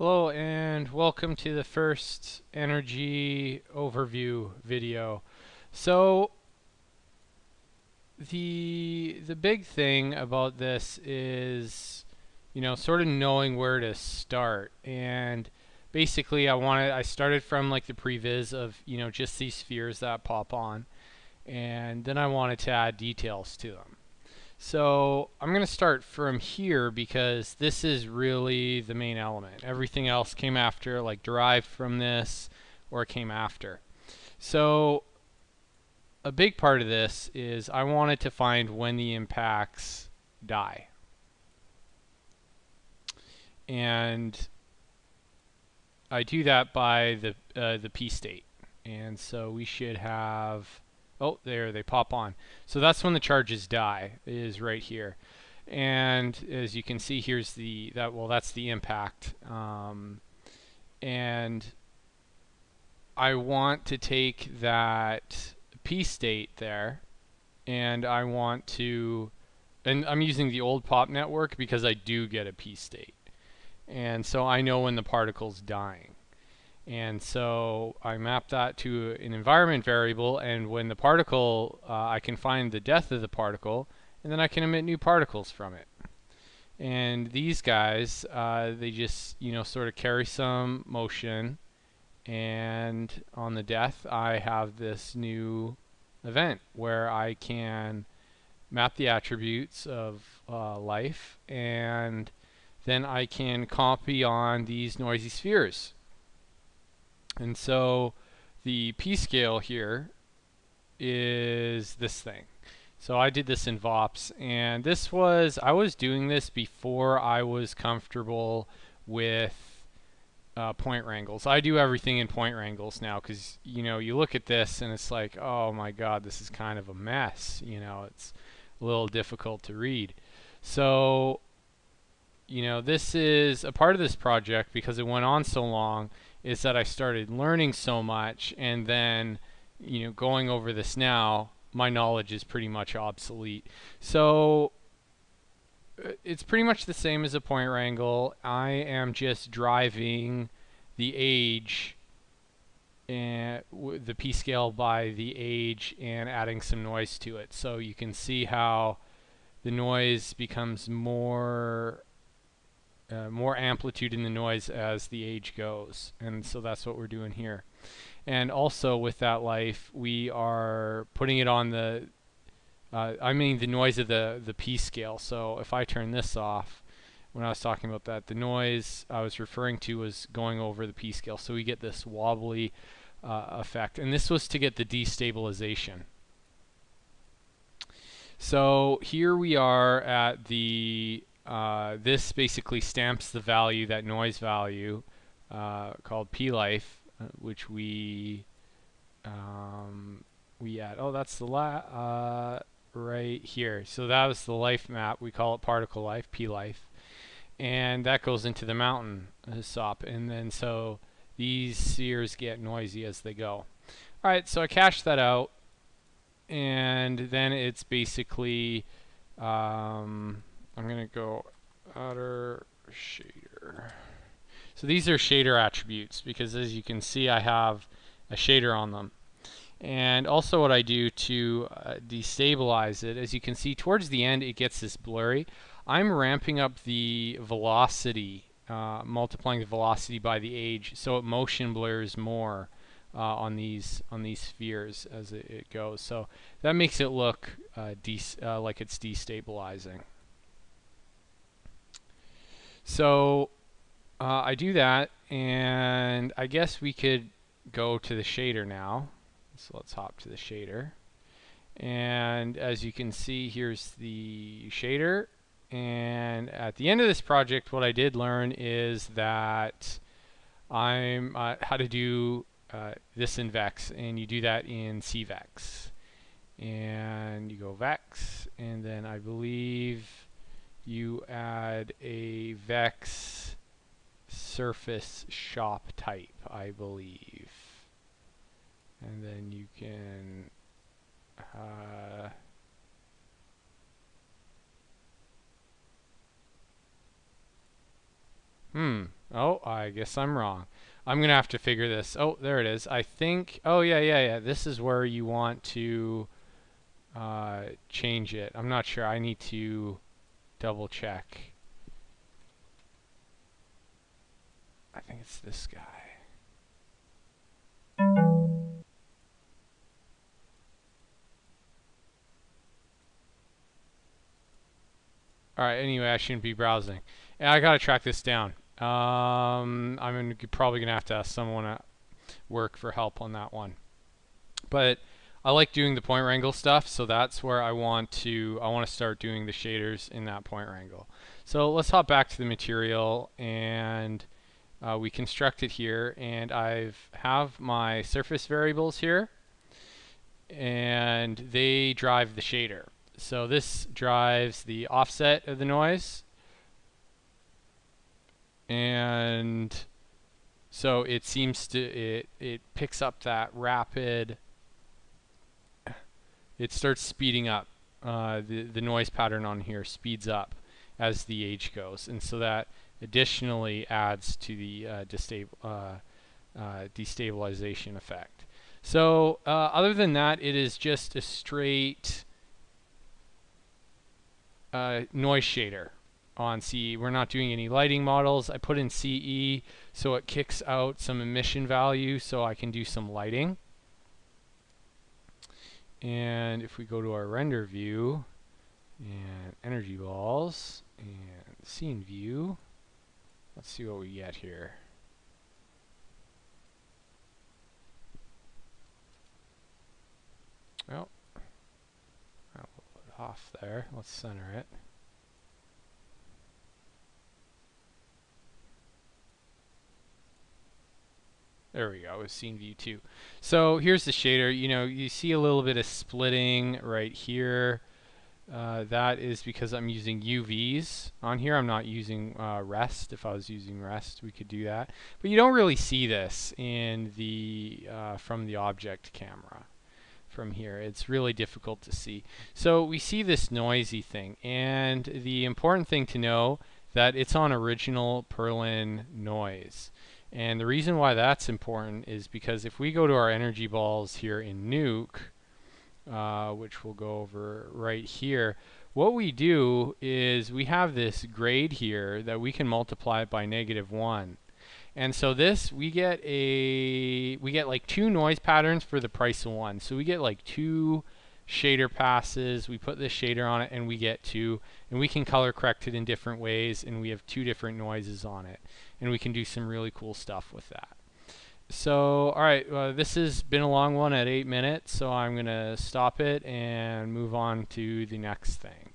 Hello and welcome to the first energy overview video. So the big thing about this is, sort of knowing where to start. And basically I started from like the previs of, just these spheres that pop on, and then I wanted to add details to them. So I'm going to start from here because this is really the main element. Everything else came after, like derived from this, or came after. So a big part of this is I wanted to find when the impacts die. And I do that by the P state. And so we should have, oh, there they pop on. So that's when the charges die, is right here. And as you can see, here's that's the impact. And I want to take that P state there, and I want to, and I'm using the old pop network because I do get a P state. And so I know when the particle's dying. And so I map that to an environment variable, and when the particle, I can find the death of the particle, and then I can emit new particles from it. And these guys, they just, sort of carry some motion, and on the death I have this new event where I can map the attributes of life, and then I can copy on these noisy spheres. And so the Pscale here is this thing. So I did this in VOPS, and I was doing this before I was comfortable with point wrangles. I do everything in point wrangles now because, you look at this and it's like, oh my god, this is kind of a mess. It's a little difficult to read. So, this is a part of this project because it went on so long, is that I started learning so much, and then, going over this now, my knowledge is pretty much obsolete. So it's pretty much the same as a point wrangle. I am just driving the age and the Pscale by the age and adding some noise to it. So you can see how the noise becomes more amplitude in the noise as the age goes, and so that's what we're doing here. And also with that life, we are putting it on the the noise of the Pscale. So if I turn this off, when I was talking about that, the noise I was referring to was going over the Pscale, so we get this wobbly effect, and this was to get the destabilization. So here we are at the this basically stamps the value, that noise value, called P life, which we add. Oh, that's the right here. So that was the life map. We call it particle life, P life, and that goes into the mountain SOP. And then so these spheres get noisy as they go. All right, so I cache that out, and then it's basically I'm going to go outer shader. So these are shader attributes because, as you can see, I have a shader on them. And also what I do to destabilize it, as you can see towards the end it gets this blurry. I'm ramping up the velocity, multiplying the velocity by the age, so it motion blurs more on these spheres as it goes. So that makes it look like it's destabilizing. So I do that, and I guess we could go to the shader now. So let's hop to the shader. And as you can see, here's the shader. And at the end of this project, what I did learn is that I'm how to do this in Vex, and you do that in CVex. And you go Vex, and then I believe you add a Vex surface shop type, I believe. And then you can Oh, I guess I'm wrong. I'm gonna have to figure this. Oh, there it is. I think. Oh, yeah. This is where you want to change it. I'm not sure. I need to double check. I think it's this guy. Alright, anyway, I shouldn't be browsing. And I gotta track this down. I'm probably gonna have to ask someone at work for help on that one. But I like doing the point wrangle stuff, so that's where I want to start doing the shaders in that point wrangle. So let's hop back to the material, and we construct it here, and have my surface variables here, and they drive the shader. So this drives the offset of the noise, and so it seems to it picks up that rapid. It starts speeding up. The noise pattern on here speeds up as the age goes, and so that additionally adds to the destabilization effect. So other than that, it is just a straight noise shader on CE. We're not doing any lighting models. I put in CE so it kicks out some emission value so I can do some lighting. And if we go to our render view and energy balls and scene view, let's see what we get here. Well, I'll put it off there. Let's center it. There we go, with scene view 2. So here's the shader. You know, you see a little bit of splitting right here. That is because I'm using UVs on here. I'm not using rest. If I was using rest, we could do that. But you don't really see this in the from the object camera. From here, it's really difficult to see. So we see this noisy thing, and the important thing to know that it's on original Perlin noise. And the reason why that's important is because if we go to our energy balls here in Nuke, which we'll go over right here, what we do is we have this grade here that we can multiply by -1. And so this, we get like 2 noise patterns for the price of 1. So we get like 2 shader passes. We put this shader on it and we get 2, and we can color correct it in different ways, and we have 2 different noises on it, and we can do some really cool stuff with that. So alright, this has been a long one at 8 minutes, so I'm gonna stop it and move on to the next thing.